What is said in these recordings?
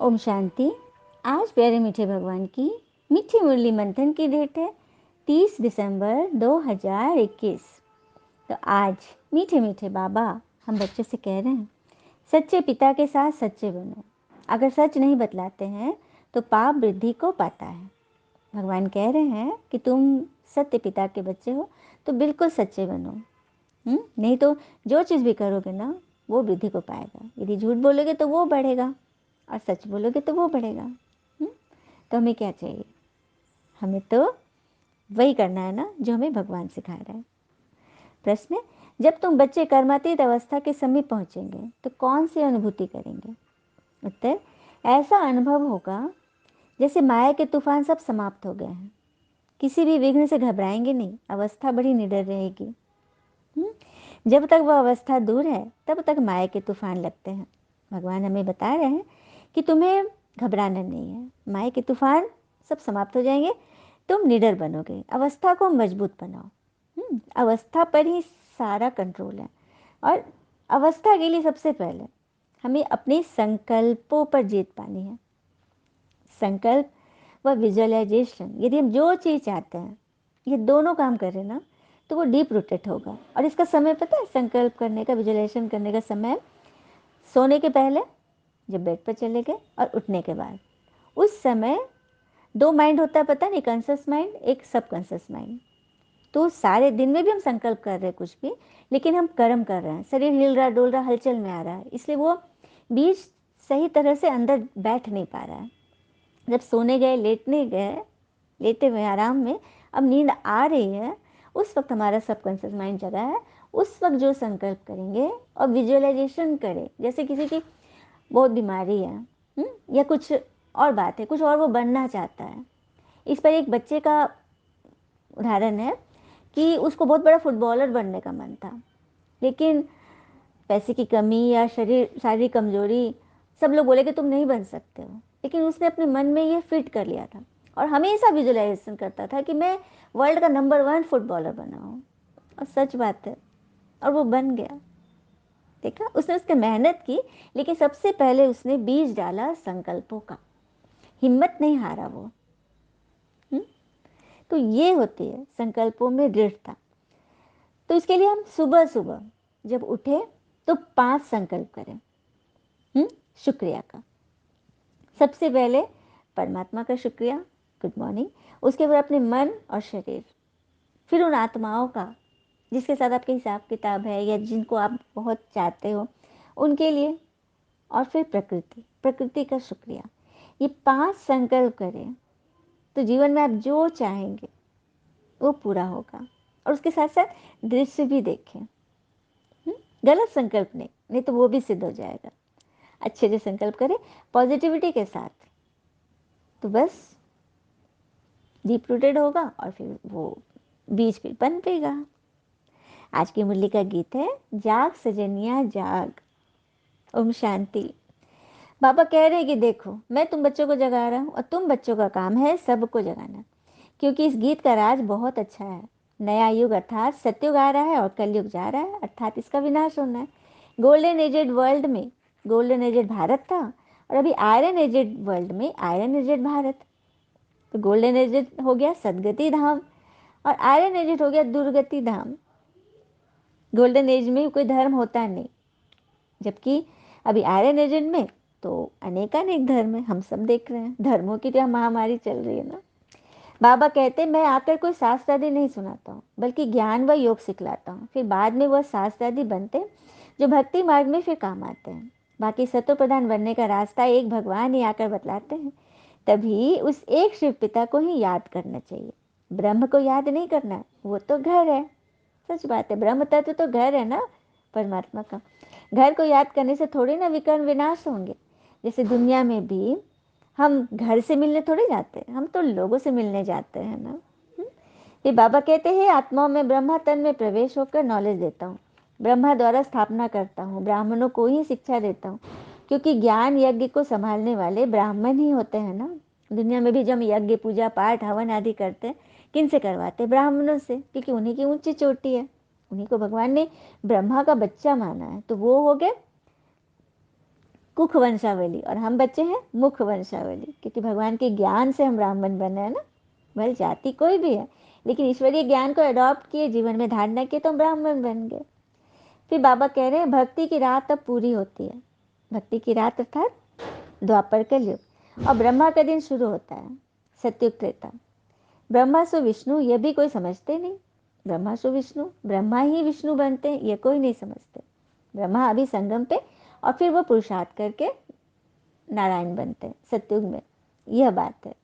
ओम शांति। आज प्यारे मीठे भगवान की मीठी मुरली मंथन की डेट है 30 दिसंबर 2021। तो आज मीठे मीठे बाबा हम बच्चों से कह रहे हैं, सच्चे पिता के साथ सच्चे बनो। अगर सच नहीं बतलाते हैं तो पाप वृद्धि को पाता है। भगवान कह रहे हैं कि तुम सत्य पिता के बच्चे हो तो बिल्कुल सच्चे बनो। नहीं तो जो चीज़ भी करोगे ना वो वृद्धि को पाएगा। यदि झूठ बोलोगे तो वो बढ़ेगा और सच बोलोगे तो वो बढ़ेगा। तो हमें क्या चाहिए? हमें तो वही करना है ना जो हमें भगवान सिखा रहा है। प्रश्न है, जब तुम बच्चे कर्मातीत अवस्था के समीप पहुंचेंगे तो कौन सी अनुभूति करेंगे? उत्तर, ऐसा अनुभव होगा जैसे माया के तूफान सब समाप्त हो गए हैं। किसी भी विघ्न से घबराएंगे नहीं, अवस्था बड़ी निडर रहेगी। जब तक वह अवस्था दूर है तब तक माया के तूफान लगते हैं। भगवान हमें बता रहे हैं कि तुम्हें घबराना नहीं है, माया के तूफान सब समाप्त हो जाएंगे, तुम निडर बनोगे, अवस्था को मजबूत बनाओ। अवस्था पर ही सारा कंट्रोल है और अवस्था के लिए सबसे पहले हमें अपने संकल्पों पर जीत पानी है। संकल्प व विजुअलाइजेशन, यदि हम जो चीज़ चाहते हैं ये दोनों काम करें ना तो वो डीप रूटेड होगा। और इसका समय पता है? संकल्प करने का, विजुअलाइजेशन करने का समय सोने के पहले जब बेड पर चले गए और उठने के बाद। उस समय दो माइंड होता है, पता नहीं, कॉन्शियस माइंड, एक सब कॉन्शियस माइंड। तो सारे दिन में भी हम संकल्प कर रहे हैं कुछ भी, लेकिन हम कर्म कर रहे हैं, शरीर हिल रहा डोल रहा हलचल में आ रहा है, इसलिए वो बीज सही तरह से अंदर बैठ नहीं पा रहा है। जब सोने गए, लेटने गए, लेटे हुए आराम में, अब नींद आ रही है, उस वक्त हमारा सबकॉन्शियस माइंड जगा है। उस वक्त जो संकल्प करेंगे और विजुअलाइजेशन करें, जैसे किसी की बहुत बीमारी है या कुछ और बात है, कुछ और वो बनना चाहता है। इस पर एक बच्चे का उदाहरण है कि उसको बहुत बड़ा फुटबॉलर बनने का मन था, लेकिन पैसे की कमी या शारीरिक कमजोरी, सब लोग बोले कि तुम नहीं बन सकते हो, लेकिन उसने अपने मन में ये फिट कर लिया था और हमेशा विजुअलाइजेशन करता था कि मैं वर्ल्ड का नंबर 1 फुटबॉलर बना हूँ। और सच बात है, और वो बन गया। देखा, उसने उसकी मेहनत की, लेकिन सबसे पहले उसने बीज डाला संकल्पों का। हिम्मत नहीं हारा वो। तो ये होती है संकल्पों में दृढ़ता। तो इसके लिए हम सुबह सुबह जब उठे तो 5 संकल्प करें शुक्रिया का। सबसे पहले परमात्मा का शुक्रिया, गुड मॉर्निंग। उसके बाद अपने मन और शरीर, फिर उन आत्माओं का जिसके साथ आपके हिसाब किताब है या जिनको आप बहुत चाहते हो उनके लिए, और फिर प्रकृति का शुक्रिया। ये 5 संकल्प करें तो जीवन में आप जो चाहेंगे वो पूरा होगा। और उसके साथ साथ दृश्य भी देखें। गलत संकल्प नहीं, नहीं तो वो भी सिद्ध हो जाएगा। अच्छे से संकल्प करें पॉजिटिविटी के साथ, तो बस डीप रूटेड होगा और फिर वो बीज फिर पनपेगा। आज की मुरली का गीत है, जाग सजनिया जाग। ओम शांति। बाबा कह रहे हैं कि देखो, मैं तुम बच्चों को जगा रहा हूँ और तुम बच्चों का काम है सबको जगाना, क्योंकि इस गीत का राज बहुत अच्छा है। नया युग अर्थात सत्युग आ रहा है और कलयुग जा रहा है, अर्थात इसका विनाश होना है। गोल्डन एजेड वर्ल्ड में गोल्डन एजेड भारत था और अभी आयरन एजेड वर्ल्ड में आयरन एजेड भारत। तो गोल्डन एजेड हो गया सदगति धाम और आयरन एजेड हो गया दुर्गति धाम। गोल्डन एज में कोई धर्म होता नहीं, जबकि अभी आयरन एजेड में तो अनेकानेक धर्म है। हम सब देख रहे हैं, धर्मों की तो महामारी चल रही है ना। बाबा कहते, मैं आकर कोई शास्त्र आदि नहीं सुनाता हूँ, बल्कि ज्ञान व योग सिखलाता हूँ। फिर बाद में वह शास्त्र आदि बनते जो भक्ति मार्ग में फिर काम आते हैं। बाकी सत्व प्रधान बनने का रास्ता एक भगवान ही आकर बतलाते हैं। तभी उस एक शिव पिता को ही याद करना चाहिए, ब्रह्म को याद नहीं करना, वो तो घर है। सच बात है, ब्रह्म तत्व तो घर है ना परमात्मा का। घर को याद करने से थोड़ी ना विकर्ण विनाश होंगे। जैसे दुनिया में भी हम घर से मिलने थोड़े जाते हैं, हम तो लोगों से मिलने जाते हैं ना। ये बाबा कहते हैं, आत्माओं में ब्रह्मा तन में प्रवेश होकर नॉलेज देता हूँ, ब्रह्मा द्वारा स्थापना करता हूँ, ब्राह्मणों को ही शिक्षा देता हूँ, क्योंकि ज्ञान यज्ञ को संभालने वाले ब्राह्मण ही होते हैं ना। दुनिया में भी जब यज्ञ पूजा पाठ हवन आदि करते हैं, किन से करवाते? ब्राह्मणों से, क्योंकि उन्हीं की ऊंची चोटी है, उन्हीं को भगवान ने ब्रह्मा का बच्चा माना है। तो वो हो गए कुख वंशावली, और हम बच्चे हैं मुख वंशावली, क्योंकि भगवान के ज्ञान से हम ब्राह्मण बने हैं ना। भले जाति कोई भी है, लेकिन ईश्वरीय ज्ञान को अडॉप्ट किए, जीवन में धारणा किए, तो हम ब्राह्मण बन गए। फिर बाबा कह रहे हैं भक्ति की राह तब पूरी होती है। भक्ति की राह अर्थात द्वापर कलयुग, और ब्रह्मा का दिन शुरू होता है सत्युग त्रेता। ब्रह्मा सो विष्णु ये भी कोई समझते नहीं। ब्रह्मा सो विष्णु, ब्रह्मा ही विष्णु बनते हैं ये कोई नहीं समझते। ब्रह्मा अभी संगम पे, और फिर वो पुरुषार्थ करके नारायण बनते हैं सत्युग में। यह बात है।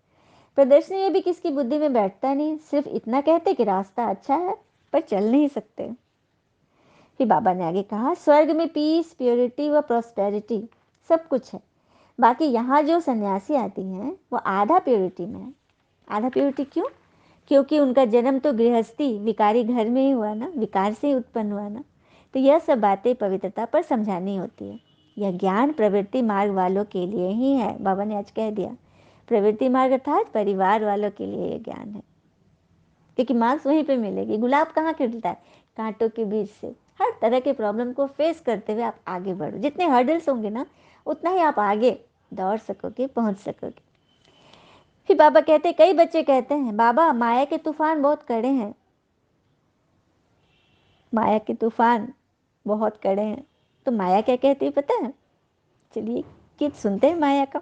प्रदर्शनी में भी किसकी बुद्धि में बैठता नहीं, सिर्फ इतना कहते कि रास्ता अच्छा है पर चल नहीं सकते। फिर बाबा ने आगे कहा स्वर्ग में पीस, प्योरिटी व प्रॉस्पेरिटी सब कुछ है। बाकी यहाँ जो सन्यासी आती हैं वो आधा प्योरिटी में है। आधा प्योरिटी क्यों? क्योंकि उनका जन्म तो गृहस्थी विकारी घर में ही हुआ ना, विकार से ही उत्पन्न हुआ ना। तो यह सब बातें पवित्रता पर समझानी होती है। यह ज्ञान प्रवृत्ति मार्ग वालों के लिए ही है। बाबा ने आज कह दिया प्रवृत्ति मार्ग अर्थात परिवार वालों के लिए यह ज्ञान है, क्योंकि मार्क्स वहीं पे मिलेगी। गुलाब कहाँ खिलता है? कांटों के बीच से। हर तरह के प्रॉब्लम को फेस करते हुए आप आगे बढ़ो। जितने हर्डल्स होंगे ना उतना ही आप आगे दौड़ सकोगे, पहुंच सकोगे। फिर बाबा कहते कई बच्चे कहते हैं बाबा माया के तूफान बहुत कड़े हैं, माया के तूफान बहुत कड़े हैं। तो माया क्या कहती है पता है? चलिए गीत सुनते हैं माया का।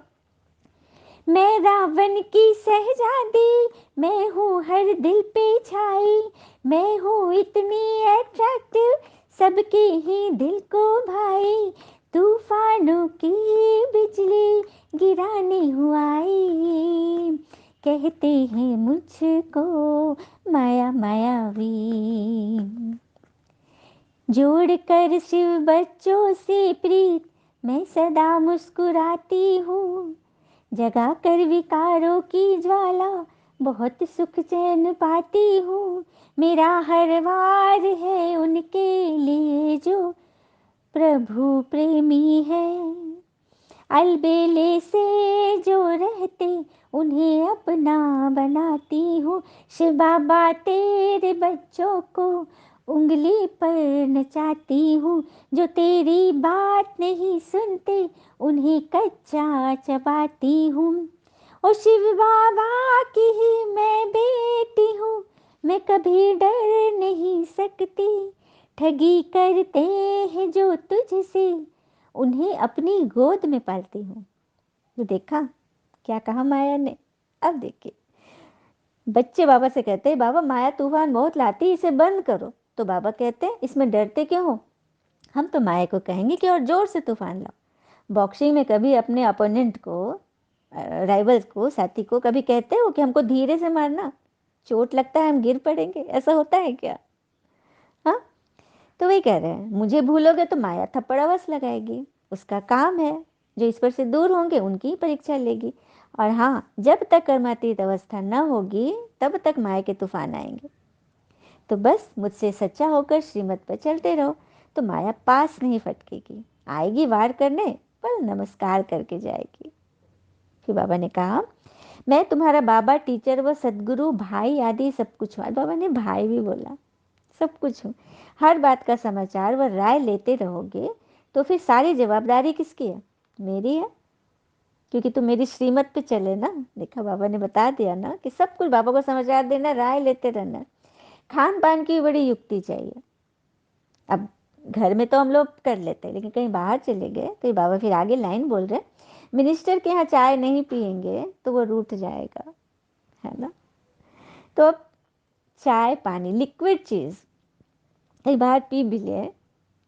मैं रावण की शहजादी, मैं हूँ हर दिल पे छाई, मैं हूँ इतनी अट्रैक्टिव सबके ही दिल को भाई, तूफानों की बिजली गिराने हुआ आई, कहते हैं मुझको माया मायावी। जोड़ कर शिव बच्चों से प्रीत मैं सदा मुस्कुराती हूँ, जगा कर विकारों की ज्वाला बहुत सुख चैन पाती हूँ। मेरा हर वार है उनके लिए जो प्रभु प्रेमी है, अलबेले से जो रहते उन्हें अपना बनाती हूँ। शिव बाबा तेरे बच्चों को उंगली पर नचाती हूँ, जो तेरी बात नहीं सुनते उन्हें कच्चा चबाती हूँ। ओ शिव बाबा की ही मैं बेटी हूँ, मैं कभी डर नहीं सकती, ठगी करते हैं जो तुझसे उन्हें अपनी गोद में पालती हूँ। तो देखा क्या कहा माया ने? अब देखिए बच्चे बाबा से कहते हैं बाबा माया तूफान बहुत लाती है, इसे बंद करो। तो बाबा कहते हैं इसमें डरते क्यों हो? हम तो माया को कहेंगे कि और जोर से तूफान लाओ। बॉक्सिंग में कभी अपने अपोनेंट को, राइवल्स को, साथी को कभी कहते हो कि हमको धीरे से मारना, चोट लगता है हम गिर पड़ेंगे? ऐसा होता है क्या? हाँ, तो वही कह रहे हैं मुझे भूलोगे तो माया थप्पड़ अवश्य लगाएगी, उसका काम है। जो ईश्वर से दूर होंगे उनकी परीक्षा लेगी। और हाँ, जब तक कर्मातीत अवस्था न होगी तब तक माया के तूफान आएंगे। तो बस मुझसे सच्चा होकर श्रीमत पर चलते रहो तो माया पास नहीं फटकेगी, आएगी वार करने पर नमस्कार करके जाएगी। फिर बाबा ने कहा मैं तुम्हारा बाबा, टीचर व सदगुरु, भाई आदि सब कुछ हूँ। बाबा ने भाई भी बोला, सब कुछ हूँ। हर बात का समाचार व राय लेते रहोगे तो फिर सारी जवाबदारी किसकी है? मेरी है, क्योंकि तुम मेरी श्रीमत पे चले ना। देखा बाबा ने बता दिया ना कि सब कुछ बाबा को समाचार देना, राय लेते रहना। खान पान की बड़ी युक्ति चाहिए। अब घर में तो हम लोग कर लेते हैं, लेकिन कहीं बाहर चले गए तो ये बाबा फिर आगे लाइन बोल रहे मिनिस्टर के यहाँ चाय नहीं पियेंगे तो वो रूठ जाएगा, है ना। तो अब चाय पानी लिक्विड चीज़ कई बार पी भी ले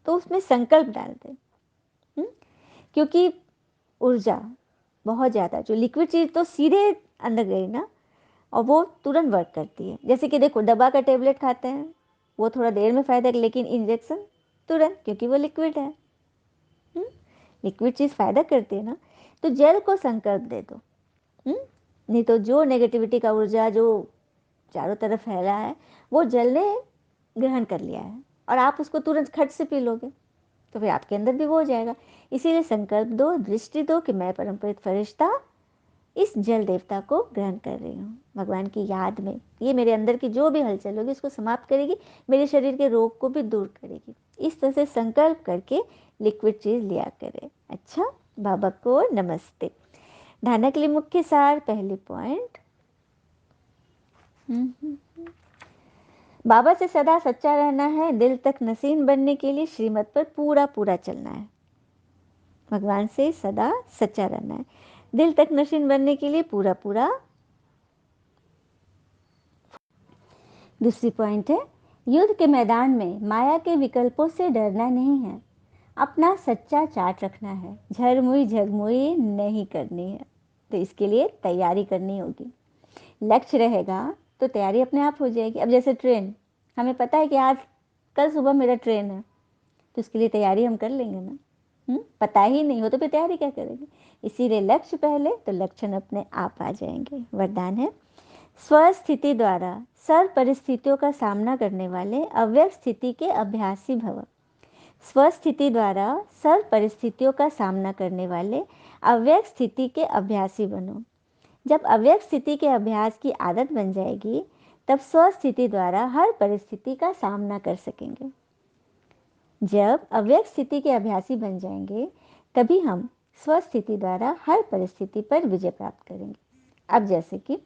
तो उसमें संकल्प डाल दें, क्योंकि ऊर्जा बहुत ज़्यादा, जो लिक्विड चीज़ तो सीधे अंदर गई ना और वो तुरंत वर्क करती है। जैसे कि देखो दवा का टेबलेट खाते हैं वो थोड़ा देर में फ़ायदा, लेकिन इंजेक्शन तुरंत, क्योंकि वो लिक्विड है। लिक्विड चीज़ फ़ायदा करती है ना। तो जल को संकल्प दे दो, नहीं तो जो नेगेटिविटी का ऊर्जा जो चारों तरफ फैला है वो जल ने ग्रहण कर लिया है और आप उसको तुरंत खट से पी लोगे तो फिर आपके अंदर भी वो हो जाएगा। इसीलिए संकल्प दो, दृष्टि दो कि मैं परमपित फरिश्ता इस जल देवता को ग्रहण कर रही हूँ भगवान की याद में। ये मेरे अंदर की जो भी हलचल होगी इसको समाप्त करेगी, मेरे शरीर के रोग को भी दूर करेगी। इस तरह से संकल्प करके लिक्विड चीज़ लिया करें। अच्छा, बाबा को नमस्ते। धारणा के लिए मुख्य सार, पहली पॉइंट, बाबा से सदा सच्चा रहना है, दिल तक नसीन बनने के लिए श्रीमत पर पूरा पूरा चलना है। भगवान से सदा सच्चा रहना है, दिल तक नसीन बनने के लिए पूरा पूरा। दूसरी पॉइंट है, युद्ध के मैदान में माया के विकल्पों से डरना नहीं है, अपना सच्चा चार्ट रखना है, झरमुई झगमुई नहीं करनी है। तो इसके लिए तैयारी करनी होगी। लक्ष्य रहेगा तो तैयारी अपने आप हो जाएगी। अब जैसे ट्रेन, हमें पता है कि आज कल सुबह मेरा ट्रेन है, तो उसके लिए तैयारी हम कर लेंगे ना। पता ही नहीं हो तो फिर तैयारी क्या करेंगे। इसीलिए लक्ष्य पहले, तो लक्षण अपने आप आ जाएंगे। वरदान है, स्वस्थिति द्वारा सर्व परिस्थितियों का सामना करने वाले अव्यक्त स्थिति के अभ्यासी भव। स्वस्थिति द्वारा सर्व परिस्थितियों का सामना करने वाले अव्यक्त स्थिति के अभ्यासी बनो। जब अव्यक्त स्थिति के अभ्यास की आदत बन जाएगी, तब स्वस्थिति द्वारा हर परिस्थिति का सामना कर सकेंगे। जब अव्यक्त स्थिति के अभ्यासी बन जाएंगे, तभी हम स्वस्थिति द्वारा हर परिस्थिति पर विजय प्राप्त करेंगे। अब जैसे कि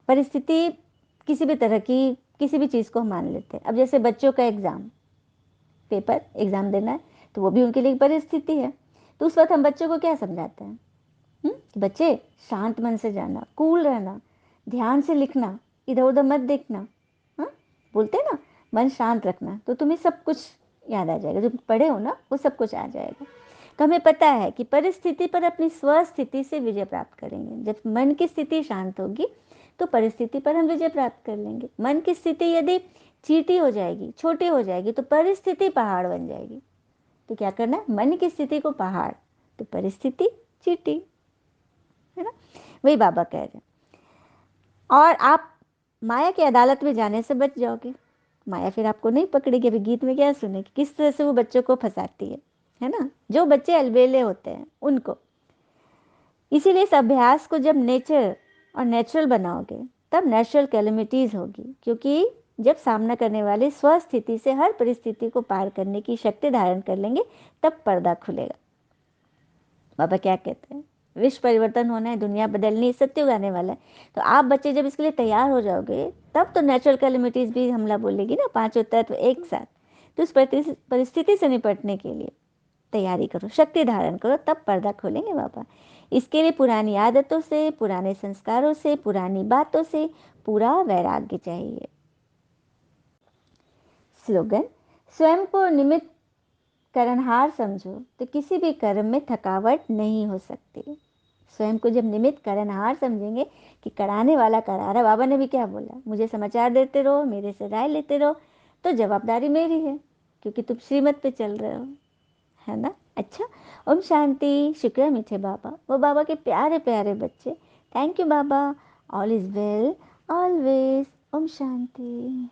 परिस्थिति किसी भी तरह की, किसी भी चीज़ को हम मान लेते हैं। अब जैसे बच्चों का एग्ज़ाम देना है, तो वो भी उनके लिए परिस्थिति है। तो उस वक्त हम बच्चों को क्या समझाते हैं? बच्चे, शांत मन से जाना, कूल रहना, ध्यान से लिखना, इधर उधर मत देखना। बोलते हैं ना, मन शांत रखना, तो तुम्हें सब कुछ याद आ जाएगा, जो पढ़े हो ना वो सब कुछ आ जाएगा। तो हमें पता है कि परिस्थिति पर अपनी स्वस्थिति से विजय प्राप्त करेंगे। जब मन की स्थिति शांत होगी, तो परिस्थिति पर हम विजय प्राप्त कर लेंगे। मन की स्थिति यदि चीटी हो जाएगी, छोटी हो जाएगी, तो परिस्थिति पहाड़ बन जाएगी। तो क्या करना है? मन की स्थिति को पहाड़, तो परिस्थिति चीटी, है ना। वही बाबा कह रहे हैं। और आप माया की अदालत में जाने से बच जाओगे। माया फिर आपको नहीं पकड़ेगी। अभी गीत में क्या सुने कि किस तरह से वो बच्चों को फंसाती है ना। जो बच्चे अलबेले होते हैं उनको। इसीलिए इस अभ्यास को जब नेचर और नेचुरल बनाओगे, तब नेचुरल कैलेमिटीज होगी। क्योंकि जब सामना करने वाले स्वस्थिति से हर परिस्थिति को पार करने की शक्ति धारण कर लेंगे, तब पर्दा खुलेगा। बाबा क्या कहते हैं? विश्व परिवर्तन होना है, दुनिया बदलनी, सत्युग आने वाला है। तो आप बच्चे जब इसके लिए तैयार हो जाओगे, तब तो नेचुरल कैलेमिटीज भी हमला बोलेगी ना, पांचों तत्व एक साथ। तो उस परिस्थिति से निपटने के लिए तैयारी करो, शक्ति धारण करो, तब पर्दा खोलेंगे बाबा। इसके लिए पुरानी आदतों से, पुराने संस्कारों से, पुरानी बातों से पूरा वैराग्य चाहिए। स्लोगन, स्वयं को निमित्त करनहार समझो तो किसी भी कर्म में थकावट नहीं हो सकती। स्वयं को जब निमित्त करनहार समझेंगे कि कराने वाला करा रहा। बाबा ने भी क्या बोला? मुझे समाचार देते रहो, मेरे से राय लेते रहो, तो जवाबदारी मेरी है, क्योंकि तुम श्रीमत पे चल रहे हो, है ना। अच्छा, ओम शांति। शुक्र है मीठे बाबा, वो बाबा के प्यारे प्यारे बच्चे। Thank you Baba. All is well always. ओम शांति।